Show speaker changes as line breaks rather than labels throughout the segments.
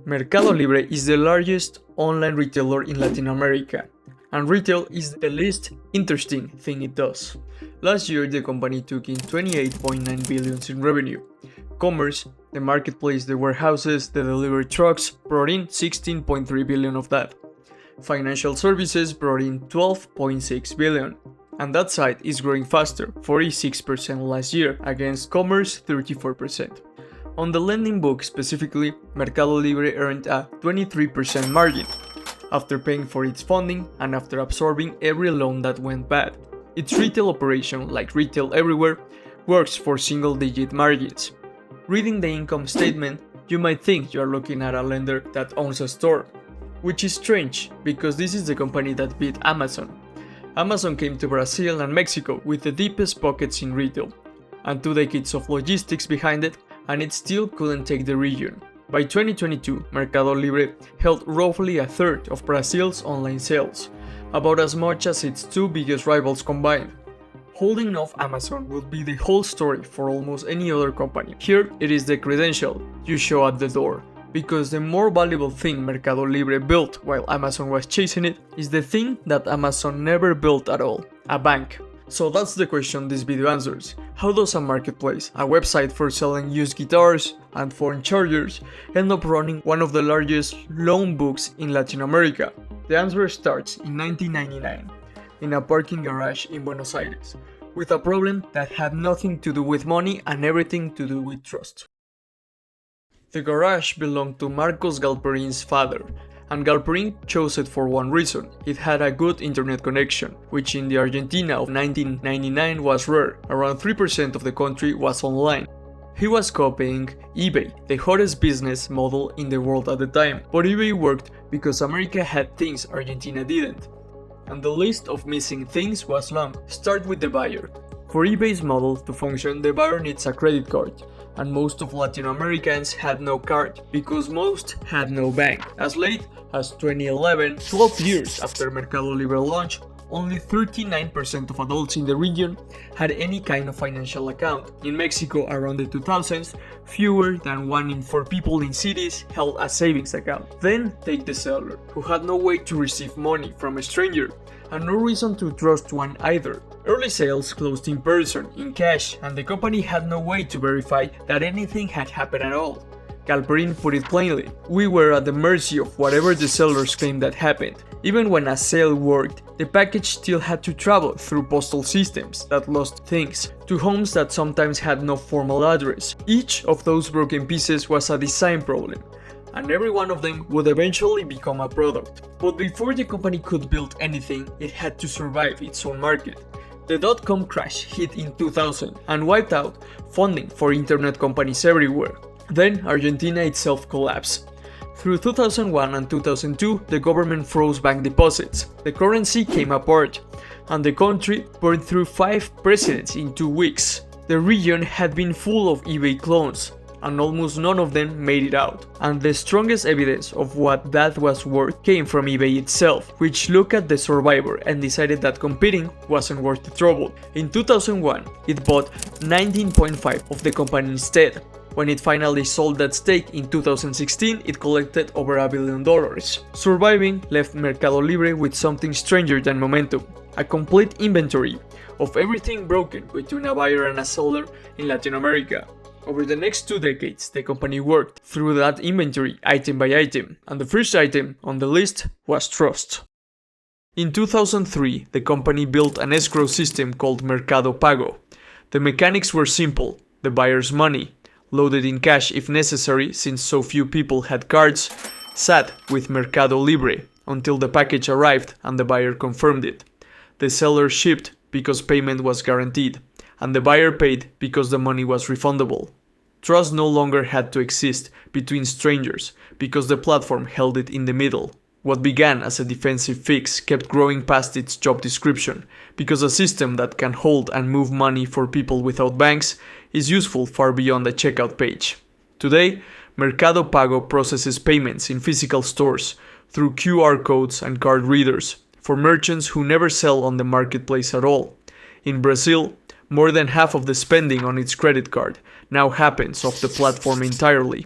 Mercado Libre is the largest online retailer in Latin America, and retail is the least interesting thing it does. Last year, the company took in 28.9 billion in revenue. Commerce, the marketplace, the warehouses, the delivery trucks brought in 16.3 billion of that. Financial services brought in 12.6 billion. And that side is growing faster, 46% last year against commerce 34%. On the lending book specifically, Mercado Libre earned a 23% margin, after paying for its funding and after absorbing every loan that went bad. Its retail operation, like retail everywhere, works for single-digit margins. Reading the income statement, you might think you are looking at a lender that owns a store, which is strange because this is the company that beat Amazon. Amazon came to Brazil and Mexico with the deepest pockets in retail, and 2 decades of logistics behind it, and it still couldn't take the region. By 2022, Mercado Libre held roughly a third of Brazil's online sales, about as much as its 2 biggest rivals combined. Holding off Amazon would be the whole story for almost any other company. Here it is the credential you show at the door, because the more valuable thing Mercado Libre built while Amazon was chasing it is the thing that Amazon never built at all, a bank. So that's the question this video answers. How does a marketplace, a website for selling used guitars and phone chargers, end up running one of the largest loan books in Latin America? The answer starts in 1999, in a parking garage in Buenos Aires, with a problem that had nothing to do with money and everything to do with trust. The garage belonged to Marcos Galperin's father, and Galperin chose it for one reason: it had a good internet connection, which in the Argentina of 1999 was rare. Around 3% of the country was online. He was copying eBay, the hottest business model in the world at the time, but eBay worked because America had things Argentina didn't. And the list of missing things was long. Start with the buyer. For eBay's model to function, the buyer needs a credit card, and most of Latin Americans had no card because most had no bank. As late as 2011, 12 years after Mercado Libre launch, only 39% of adults in the region had any kind of financial account. In Mexico around the 2000s, fewer than 1 in 4 people in cities held a savings account. Then take the seller, who had no way to receive money from a stranger and no reason to trust one either. Early sales closed in person, in cash, and the company had no way to verify that anything had happened at all. Galperin put it plainly: we were at the mercy of whatever the sellers claimed that happened. Even when a sale worked, the package still had to travel through postal systems that lost things, to homes that sometimes had no formal address. Each of those broken pieces was a design problem, and every one of them would eventually become a product. But before the company could build anything, it had to survive its own market. The dot-com crash hit in 2000 and wiped out funding for internet companies everywhere. Then Argentina itself collapsed. Through 2001 and 2002, the government froze bank deposits, the currency came apart, and the country burned through 5 presidents in 2 weeks. The region had been full of eBay clones, and almost none of them made it out. And the strongest evidence of what that was worth came from eBay itself, which looked at the survivor and decided that competing wasn't worth the trouble. In 2001, it bought 19.5% of the company instead. When it finally sold that stake in 2016, it collected over $1 billion. Surviving left Mercado Libre with something stranger than momentum: a complete inventory of everything broken between a buyer and a seller in Latin America. Over the next 2 decades, the company worked through that inventory item by item, and the first item on the list was trust. In 2003, the company built an escrow system called Mercado Pago. The mechanics were simple: the buyer's money, loaded in cash if necessary since so few people had cards, sat with Mercado Libre until the package arrived and the buyer confirmed it. The seller shipped because payment was guaranteed, and the buyer paid because the money was refundable. Trust no longer had to exist between strangers because the platform held it in the middle. What began as a defensive fix kept growing past its job description, because a system that can hold and move money for people without banks is useful far beyond the checkout page. Today, Mercado Pago processes payments in physical stores through QR codes and card readers for merchants who never sell on the marketplace at all. In Brazil, more than half of the spending on its credit card now happens off the platform entirely.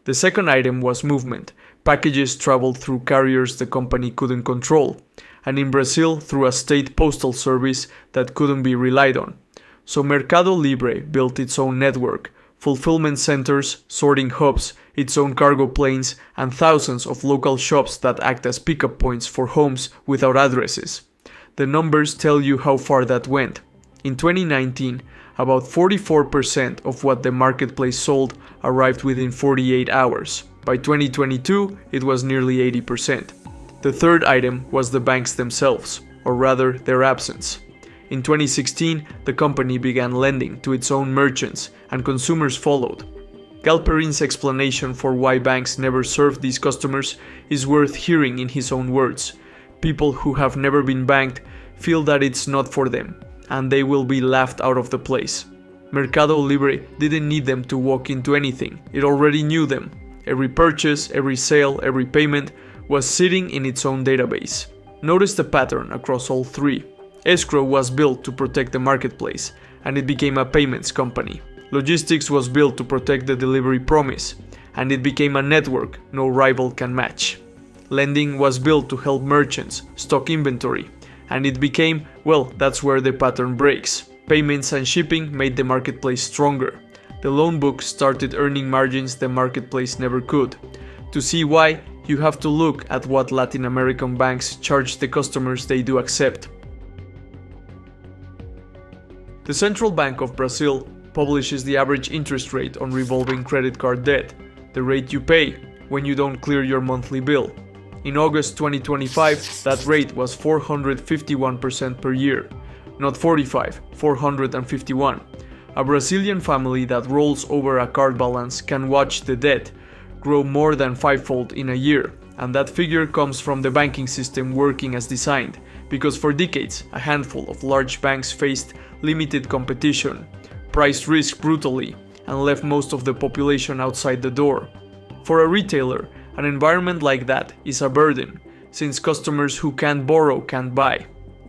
The second item was movement. Packages traveled through carriers the company couldn't control, and in Brazil through a state postal service that couldn't be relied on. So Mercado Libre built its own network, fulfillment centers, sorting hubs, its own cargo planes, and thousands of local shops that act as pickup points for homes without addresses. The numbers tell you how far that went. In 2019, about 44% of what the marketplace sold arrived within 48 hours. By 2022, it was nearly 80%. The third item was the banks themselves, or rather their absence. In 2016, the company began lending to its own merchants, and consumers followed. Galperin's explanation for why banks never served these customers is worth hearing in his own words. People who have never been banked feel that it's not for them, and they will be laughed out of the place. Mercado Libre didn't need them to walk into anything, it already knew them. Every purchase, every sale, every payment was sitting in its own database. Notice the pattern across all three. Escrow was built to protect the marketplace, and it became a payments company. Logistics was built to protect the delivery promise, and it became a network no rival can match. Lending was built to help merchants stock inventory, and it became, well, that's where the pattern breaks. Payments and shipping made the marketplace stronger. The loan book started earning margins the marketplace never could. To see why, you have to look at what Latin American banks charge the customers they do accept. The Central Bank of Brazil publishes the average interest rate on revolving credit card debt, the rate you pay when you don't clear your monthly bill. In August 2025, that rate was 451% per year. Not 45, 451. A Brazilian family that rolls over a card balance can watch the debt grow more than fivefold in a year, and that figure comes from the banking system working as designed, because for decades a handful of large banks faced limited competition, priced risk brutally, and left most of the population outside the door. For a retailer, an environment like that is a burden, since customers who can't borrow can't buy.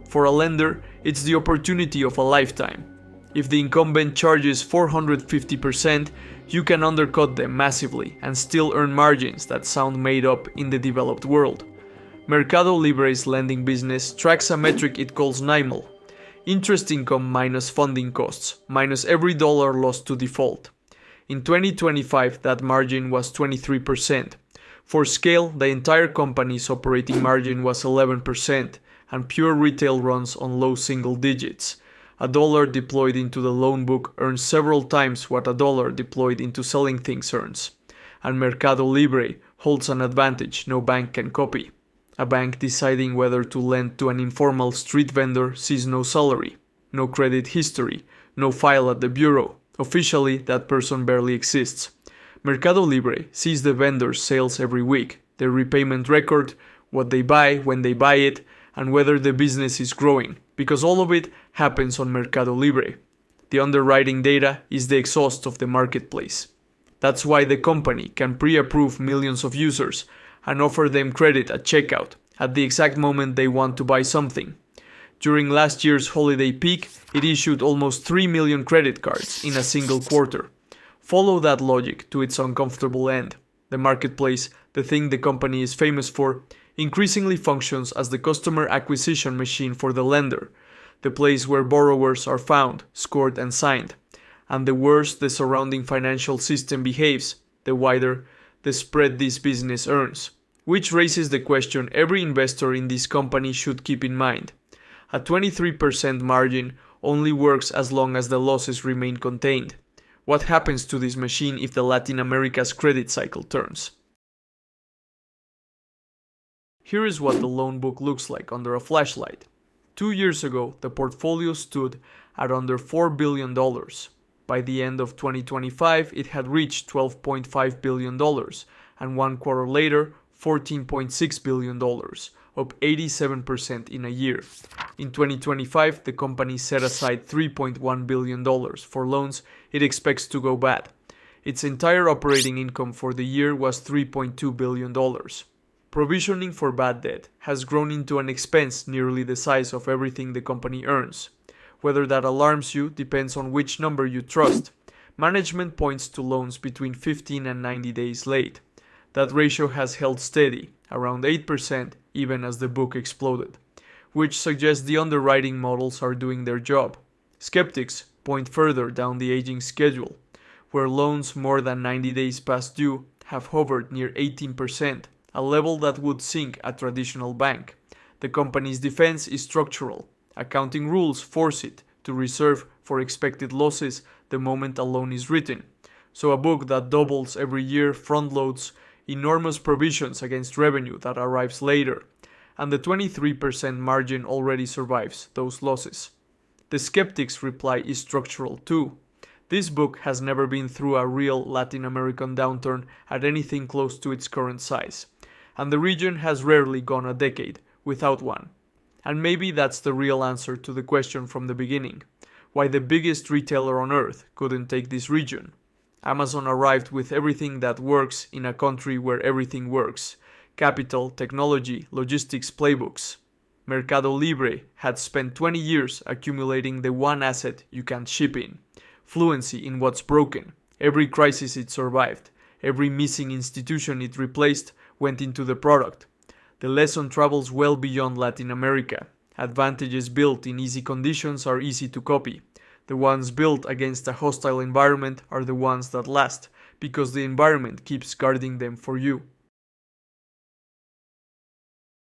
For a lender, it's the opportunity of a lifetime. If the incumbent charges 450%, you can undercut them massively and still earn margins that sound made up in the developed world. Mercado Libre's lending business tracks a metric it calls NIMAL, interest income minus funding costs, minus every dollar lost to default. In 2025, that margin was 23%. For scale, the entire company's operating margin was 11%, and pure retail runs on low single digits. A dollar deployed into the loan book earns several times what a dollar deployed into selling things earns. And Mercado Libre holds an advantage no bank can copy. A bank deciding whether to lend to an informal street vendor sees no salary, no credit history, no file at the bureau. Officially, that person barely exists. Mercado Libre sees the vendor's sales every week, their repayment record, what they buy, when they buy it, and whether the business is growing, because all of it happens on Mercado Libre. The underwriting data is the exhaust of the marketplace. That's why the company can pre-approve millions of users and offer them credit at checkout at the exact moment they want to buy something. During last year's holiday peak, it issued almost 3 million credit cards in a single quarter. Follow that logic to its uncomfortable end. The marketplace, the thing the company is famous for, increasingly functions as the customer acquisition machine for the lender, the place where borrowers are found, scored and signed. And the worse the surrounding financial system behaves, the wider the spread this business earns. Which raises the question every investor in this company should keep in mind. A 23% margin only works as long as the losses remain contained. What happens to this machine if the Latin America's credit cycle turns? Here is what the loan book looks like under a flashlight. 2 years ago, the portfolio stood at under $4 billion. By the end of 2025, it had reached $12.5 billion, and 1 quarter later, $14.6 billion, up 87% in a year. In 2025, the company set aside $3.1 billion for loans it expects to go bad. Its entire operating income for the year was $3.2 billion. Provisioning for bad debt has grown into an expense nearly the size of everything the company earns. Whether that alarms you depends on which number you trust, Management points to loans between 15 and 90 days late. That ratio has held steady, around 8%, even as the book exploded, which suggests the underwriting models are doing their job. Skeptics point further down the aging schedule, where loans more than 90 days past due have hovered near 18%, a level that would sink a traditional bank. The company's defense is structural. Accounting rules force it to reserve for expected losses the moment a loan is written. So a book that doubles every year front-loads enormous provisions against revenue that arrives later, and the 23% margin already survives those losses. The skeptics' reply is structural too. This book has never been through a real Latin American downturn at anything close to its current size, and the region has rarely gone a decade without one. And maybe that's the real answer to the question from the beginning, why the biggest retailer on earth couldn't take this region. Amazon arrived with everything that works in a country where everything works: capital, technology, logistics playbooks. Mercado Libre had spent 20 years accumulating the one asset you can't ship in: fluency in what's broken. Every crisis it survived, every missing institution it replaced went into the product. The lesson travels well beyond Latin America. Advantages built in easy conditions are easy to copy. The ones built against a hostile environment are the ones that last, because the environment keeps guarding them for you.